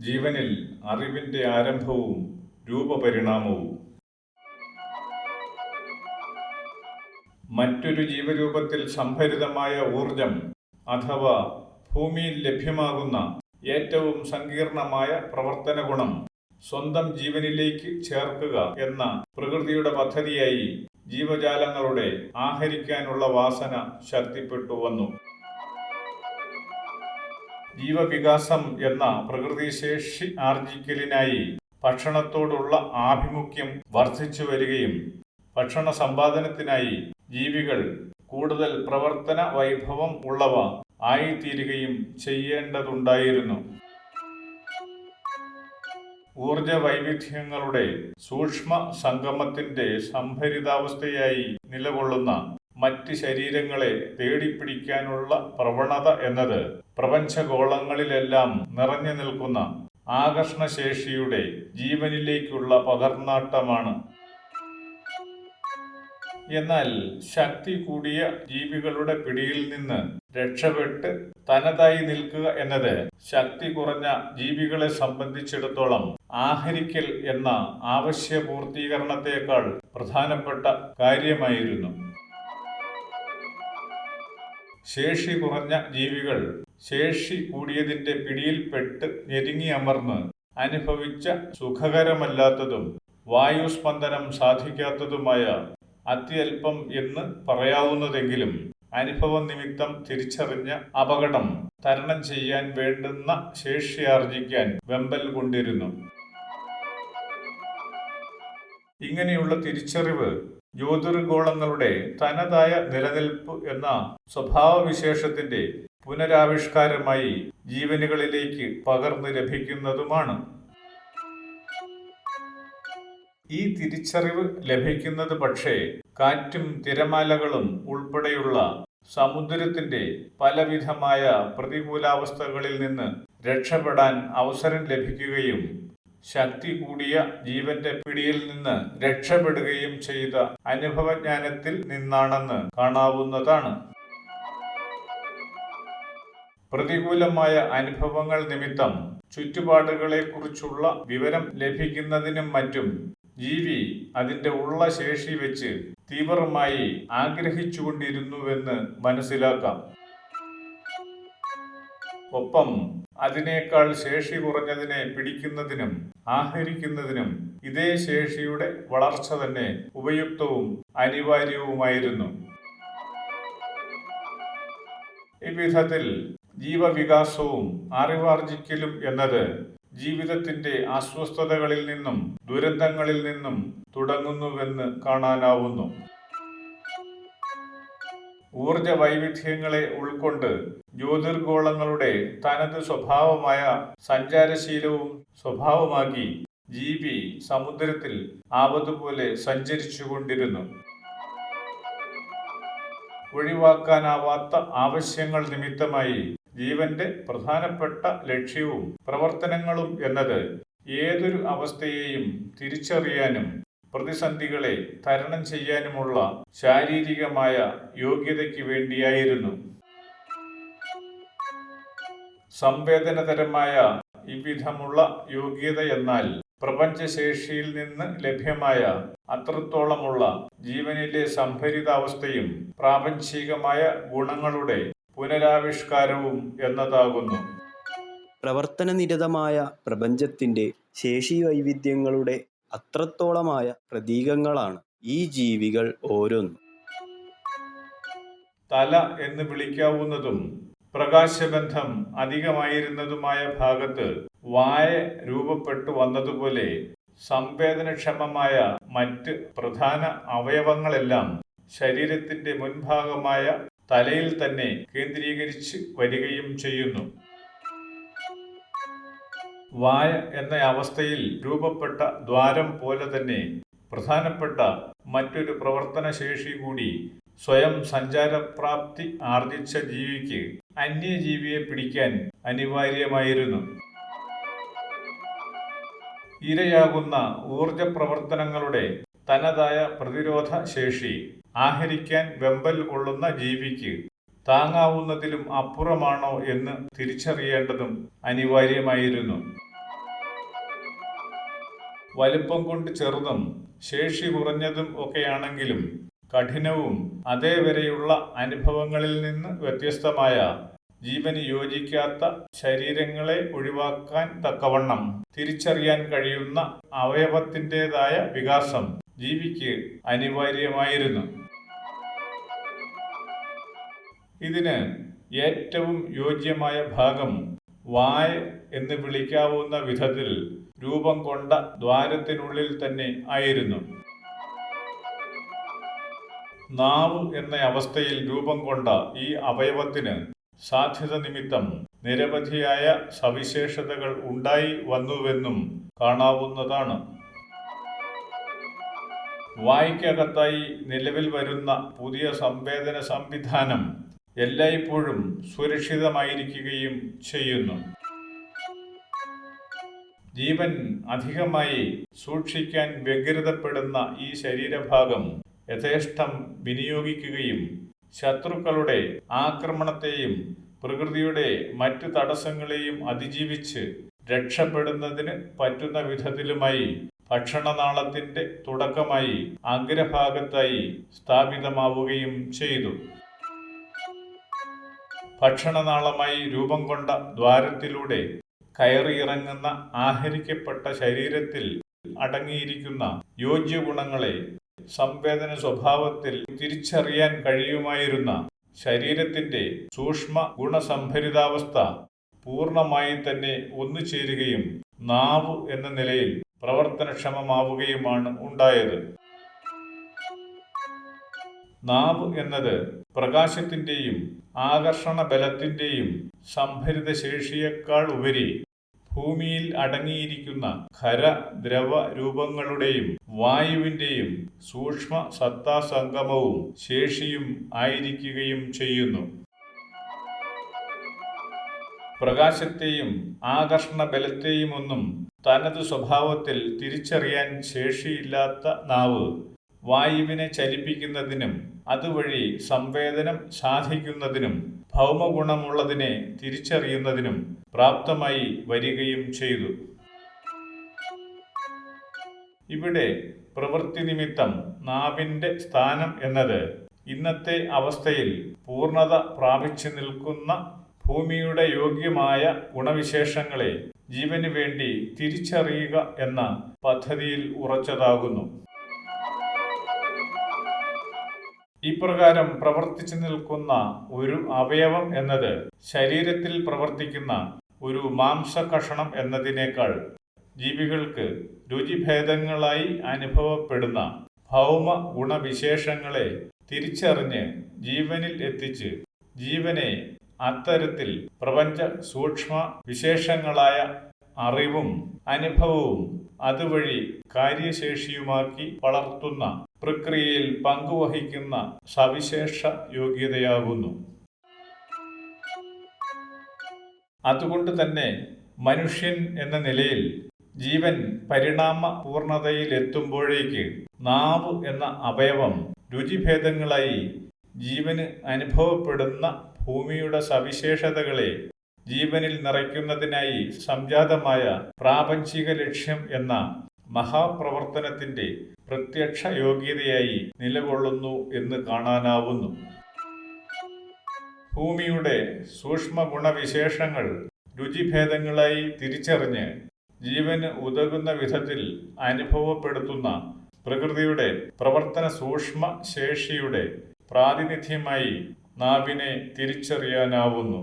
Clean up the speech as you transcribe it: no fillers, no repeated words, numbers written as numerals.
ജീവനിൽ അറിവിൻ്റെ ആരംഭവും രൂപപരിണാമവും. മറ്റൊരു ജീവരൂപത്തിൽ സംഭരിതമായ ഊർജം അഥവാ ഭൂമിയിൽ ലഭ്യമാകുന്ന ഏറ്റവും സങ്കീർണമായ പ്രവർത്തന ഗുണം സ്വന്തം ജീവനിലേക്ക് ചേർക്കുക എന്ന പ്രകൃതിയുടെ പദ്ധതിയായി ജീവജാലങ്ങളുടെ ആഹരിക്കാനുള്ള വാസന ശക്തിപ്പെട്ടു വന്നു. ജീവവികാസം എന്ന പ്രകൃതിശേഷി ആർജിക്കലിനായി ഭക്ഷണത്തോടുള്ള ആഭിമുഖ്യം വർദ്ധിച്ചു വരികയും ഭക്ഷണ സമ്പാദനത്തിനായി ജീവികൾ കൂടുതൽ പ്രവർത്തന വൈഭവം ഉള്ളവ ആയിത്തീരുകയും ചെയ്യേണ്ടതുണ്ടായിരുന്നു. ഊർജ വൈവിധ്യങ്ങളുടെ സൂക്ഷ്മ സംഗമത്തിന്റെ സംഭരിതാവസ്ഥയായി നിലകൊള്ളുന്ന മറ്റ് ശരീരങ്ങളെ തേടിപ്പിടിക്കാനുള്ള പ്രവണത എന്നത് പ്രപഞ്ചഗോളങ്ങളിലെല്ലാം നിറഞ്ഞു നിൽക്കുന്ന ആകർഷണശേഷിയുടെ ജീവനിലേക്കുള്ള പകർന്നാട്ടമാണ്. എന്നാൽ ശക്തി കൂടിയ ജീവികളുടെ പിടിയിൽ നിന്ന് രക്ഷപ്പെട്ട് തനതായി നിൽക്കുക എന്നത് ശക്തി കുറഞ്ഞ ജീവികളെ സംബന്ധിച്ചിടത്തോളം ആഹരിക്കൽ എന്ന ആവശ്യപൂർത്തീകരണത്തേക്കാൾ പ്രധാനപ്പെട്ട കാര്യമായിരുന്നു. ശേഷി കുറഞ്ഞ ജീവികൾ ശേഷി കൂടിയതിന്റെ പിടിയിൽപ്പെട്ട് ഞെരുങ്ങിയമർന്ന് അനുഭവിച്ച സുഖകരമല്ലാത്തതും വായുസ്പന്ദനം സാധിക്കാത്തതുമായ അത്യല്പം എന്ന് പറയാവുന്നതെങ്കിലും അനുഭവ നിമിത്തം തിരിച്ചറിഞ്ഞ അപകടം തരണം ചെയ്യാൻ വേണ്ടുന്ന ശേഷിയാർജിക്കാൻ വെമ്പൽ കൊണ്ടിരുന്നു. ഇങ്ങനെയുള്ള തിരിച്ചറിവ് ജ്യോതിർഗോളങ്ങളുടെ തനതായ നിലനിൽപ്പ് എന്ന സ്വഭാവവിശേഷത്തിന്റെ പുനരാവിഷ്കാരമായി ജീവനുകളിലേക്ക് പകർന്നു ലഭിക്കുന്നതുമാണ്. ഈ തിരിച്ചറിവ് ലഭിക്കുന്നത് പക്ഷേ കാറ്റും തിരമാലകളും ഉൾപ്പെടെയുള്ള സമുദ്രത്തിന്റെ പലവിധമായ പ്രതികൂലാവസ്ഥകളിൽ നിന്ന് രക്ഷപ്പെടാൻ അവസരം ലഭിക്കുകയും ശക്തി കൂടിയ ജീവന്റെ പിടിയിൽ നിന്ന് രക്ഷപ്പെടുകയും ചെയ്ത അനുഭവജ്ഞാനത്തിൽ നിന്നാണെന്ന് കാണാവുന്നതാണ്. പ്രതികൂലമായ അനുഭവങ്ങൾ നിമിത്തം ചുറ്റുപാടുകളെക്കുറിച്ചുള്ള വിവരം ലഭിക്കുന്നതിനും മറ്റും ജീവി അതിന്റെ ഉള്ള ശേഷി വെച്ച് തീവ്രമായി ആഗ്രഹിച്ചുകൊണ്ടിരുന്നുവെന്ന് മനസ്സിലാക്കാം. ഒപ്പം അതിനേക്കാൾ ശേഷി കുറഞ്ഞതിനെ പിടിക്കുന്നതിനും ആഹരിക്കുന്നതിനും ഇതേ ശേഷിയുടെ വളർച്ച തന്നെ ഉപയുക്തവും അനിവാര്യവുമായിരുന്നു. ഇവിധത്തിൽ ജീവവികാസവും അറിവാർജിക്കലും എന്നത് ജീവിതത്തിന്റെ അസ്വസ്ഥതകളിൽ നിന്നും ദുരന്തങ്ങളിൽ നിന്നും തുടങ്ങുന്നുവെന്ന് കാണാനാവുന്നു. ഊർജ വൈവിധ്യങ്ങളെ ഉൾക്കൊണ്ട് ജ്യോതിർഗോളങ്ങളുടെ തനത് സ്വഭാവമായ സഞ്ചാരശീലവും സ്വഭാവമാക്കി ജീവി സമുദ്രത്തിൽ ആപതുപോലെ സഞ്ചരിച്ചുകൊണ്ടിരുന്നു. ഒഴിവാക്കാനാവാത്ത ആവശ്യങ്ങൾ നിമിത്തമായി ജീവന്റെ പ്രധാനപ്പെട്ട ലക്ഷ്യവും പ്രവർത്തനങ്ങളും എന്നത് ഏതൊരു അവസ്ഥയെയും തിരിച്ചറിയാനും പ്രതിസന്ധികളെ തരണം ചെയ്യാനുമുള്ള ശാരീരികമായ യോഗ്യതയ്ക്ക് വേണ്ടിയായിരുന്നു. സംവേദനതരമായ ഇവിധമുള്ള യോഗ്യത എന്നാൽ പ്രപഞ്ചശേഷിയിൽ നിന്ന് ലഭ്യമായ അത്രത്തോളമുള്ള ജീവനിലെ സംഭരിതാവസ്ഥയും പ്രാപഞ്ചികമായ ഗുണങ്ങളുടെ പുനരാവിഷ്കാരവും എന്നതാകുന്നു. പ്രവർത്തനനിരതമായ പ്രപഞ്ചത്തിന്റെ ശേഷി വൈവിധ്യങ്ങളുടെ അത്രത്തോളമായ പ്രതീകങ്ങളാണ് ഈ ജീവികൾ ഓരോന്നും. തല എന്ന് വിളിക്കാവുന്നതും പ്രകാശബന്ധം അധികമായിരുന്നതുമായ ഭാഗത്ത് വായ രൂപപ്പെട്ടു വന്നതുപോലെ സംവേദനക്ഷമമായ മറ്റ് പ്രധാന അവയവങ്ങളെല്ലാം ശരീരത്തിന്റെ മുൻഭാഗമായ തലയിൽ തന്നെ കേന്ദ്രീകരിച്ച് വരികയും ചെയ്യുന്നു. വായ എന്ന അവസ്ഥയിൽ രൂപപ്പെട്ട ദ്വാരം പോലെ തന്നെ പ്രധാനപ്പെട്ട മറ്റൊരു പ്രവർത്തനശേഷി കൂടി സ്വയം സഞ്ചാരപ്രാപ്തി ആർജിച്ച ജീവിക്ക് അന്യജീവിയെ പിടിക്കാൻ അനിവാര്യമായിരുന്നു. ഇരയാകുന്ന ഊർജ പ്രവർത്തനങ്ങളുടെ തനതായ പ്രതിരോധ ശേഷി ആഹരിക്കാൻ വെമ്പൽ കൊള്ളുന്ന ജീവിക്ക് താങ്ങാവുന്നതിലും അപ്പുറമാണോ എന്ന് തിരിച്ചറിയേണ്ടതും അനിവാര്യമായിരുന്നു. വലിപ്പം കൊണ്ട് ചെറുതും ശേഷി കുറഞ്ഞതും ഒക്കെയാണെങ്കിലും കഠിനവും അതേവരെയുള്ള അനുഭവങ്ങളിൽ നിന്ന് വ്യത്യസ്തമായ ജീവന് യോജിക്കാത്ത ശരീരങ്ങളെ ഒഴിവാക്കാൻ തക്കവണ്ണം തിരിച്ചറിയാൻ കഴിയുന്ന അവയവത്തിൻ്റെതായ വികാസം ജീവിക്ക് അനിവാര്യമായിരുന്നു. ഇതിന് ഏറ്റവും യോജ്യമായ ഭാഗം വായ എന്ന് വിളിക്കാവുന്ന വിധത്തിൽ രൂപം കൊണ്ട ദ്വാരത്തിനുള്ളിൽ തന്നെ ആയിരുന്നു. നാവ് എന്ന അവസ്ഥയിൽ രൂപം കൊണ്ട ഈ അവയവത്തിന് സാധ്യത നിമിത്തം നിരവധിയായ സവിശേഷതകൾ ഉണ്ടായി വന്നുവെന്നും കാണാവുന്നതാണ്. വായ്ക്കകത്തായി നിലവിൽ വരുന്ന പുതിയ സംവേദന സംവിധാനം എല്ലായ്പ്പോഴും സുരക്ഷിതമായിരിക്കുകയും ചെയ്യുന്നു. ജീവൻ അധികമായി സൂക്ഷിക്കാൻ വ്യഗ്രതപ്പെടുന്ന ഈ ശരീരഭാഗം യഥേഷ്ടം വിനിയോഗിക്കുകയും ശത്രുക്കളുടെ ആക്രമണത്തെയും പ്രകൃതിയുടെ മറ്റ് തടസ്സങ്ങളെയും അതിജീവിച്ച് രക്ഷപ്പെടുന്നതിന് പറ്റുന്ന വിധത്തിലുമായി ഭക്ഷണനാളത്തിന്റെ തുടക്കമായി അഗ്രഭാഗത്തായി സ്ഥാപിതമാവുകയും ചെയ്തു. ഭക്ഷണനാളമായി രൂപം കൊണ്ട ദ്വാരത്തിലൂടെ കയറിയിറങ്ങുന്ന ആഹരിക്കപ്പെട്ട ശരീരത്തിൽ അടങ്ങിയിരിക്കുന്ന യോഗ്യഗുണങ്ങളെ സംവേദന സ്വഭാവത്തിൽ തിരിച്ചറിയാൻ കഴിയുമായിരുന്ന ശരീരത്തിന്റെ സൂക്ഷ്മ ഗുണസംഭരിതാവസ്ഥ പൂർണ്ണമായി തന്നെ ഒന്നുചേരുകയും നാവ് എന്ന നിലയിൽ പ്രവർത്തനക്ഷമമാവുകയുമാണ് ഉണ്ടായത്. നാവ് എന്നത് പ്രകാശത്തിന്റെയും ആകർഷണ ബലത്തിന്റെയും സംഭരിത ശേഷിയേക്കാൾ ഉപരി ഭൂമിയിൽ അടങ്ങിയിരിക്കുന്ന ഖര ദ്രവ രൂപങ്ങളുടെയും വായുവിന്റെയും സൂക്ഷ്മ സത്താസംഗമവും ശേഷിയും ആയിരിക്കുകയും ചെയ്യുന്നു. പ്രകാശത്തെയും ആകർഷണ ബലത്തെയുമൊന്നും തനതു സ്വഭാവത്തിൽ തിരിച്ചറിയാൻ ശേഷിയില്ലാത്ത നാവ് വായുവിനെ ചലിപ്പിക്കുന്നതിനും അതുവഴി സംവേദനം സാധിക്കുന്നതിനും ഭൗമഗുണമുള്ളതിനെ തിരിച്ചറിയുന്നതിനും പ്രാപ്തമായി വരികയും ചെയ്തു. ഇവിടെ പ്രവൃത്തി നിമിത്തം നാവിന്റെ സ്ഥാനം എന്നത് ഇന്നത്തെ അവസ്ഥയിൽ പൂർണ്ണത പ്രാപിച്ചു നിൽക്കുന്ന ഭൂമിയുടെ യോഗ്യമായ ഗുണവിശേഷങ്ങളെ ജീവന് വേണ്ടി തിരിച്ചറിയുക എന്ന പദ്ധതിയിൽ ഉറച്ചതാകുന്നു. ഇപ്രകാരം പ്രവർത്തിച്ചു നിൽക്കുന്ന ഒരു അവയവം എന്നത് ശരീരത്തിൽ പ്രവർത്തിക്കുന്ന ഒരു മാംസകഷണം എന്നതിനേക്കാൾ ജീവികൾക്ക് രുചിഭേദങ്ങളായി അനുഭവപ്പെടുന്ന ഭൗമ ഗുണവിശേഷങ്ങളെ തിരിച്ചറിഞ്ഞ് ജീവനിൽ എത്തിച്ച് ജീവനെ അത്തരത്തിൽ പ്രപഞ്ച സൂക്ഷ്മ വിശേഷങ്ങളായ അറിവും അനുഭവവും അതുവഴി കാര്യശേഷിയുമാക്കി വളർത്തുന്ന പ്രക്രിയയിൽ പങ്കുവഹിക്കുന്ന സവിശേഷ യോഗ്യതയാകുന്നു. അതുകൊണ്ട് തന്നെ മനുഷ്യൻ എന്ന നിലയിൽ ജീവൻ പരിണാമ പൂർണ്ണതയിലെത്തുമ്പോഴേക്ക് നാവ് എന്ന അവയവം രുചിഭേദങ്ങളായി ജീവന് അനുഭവപ്പെടുന്ന ഭൂമിയുടെ സവിശേഷതകളെ ജീവനിൽ നിറയ്ക്കുന്നതിനായി സംജാതമായ പ്രാപഞ്ചിക ലക്ഷ്യം എന്ന മഹാപ്രവർത്തനത്തിന്റെ പ്രത്യക്ഷ യോഗ്യതയായി നിലകൊള്ളുന്നു എന്ന് കാണാനാവുന്നു. ഭൂമിയുടെ സൂക്ഷ്മ ഗുണവിശേഷങ്ങൾ രുചിഭേദങ്ങളായി തിരിച്ചറിഞ്ഞ് ജീവന് ഉതകുന്ന വിധത്തിൽ അനുഭവപ്പെടുത്തുന്ന പ്രകൃതിയുടെ പ്രവർത്തന സൂക്ഷ്മ ശേഷിയുടെ പ്രാതിനിധ്യമായി നാവിനെ തിരിച്ചറിയാനാവുന്നു.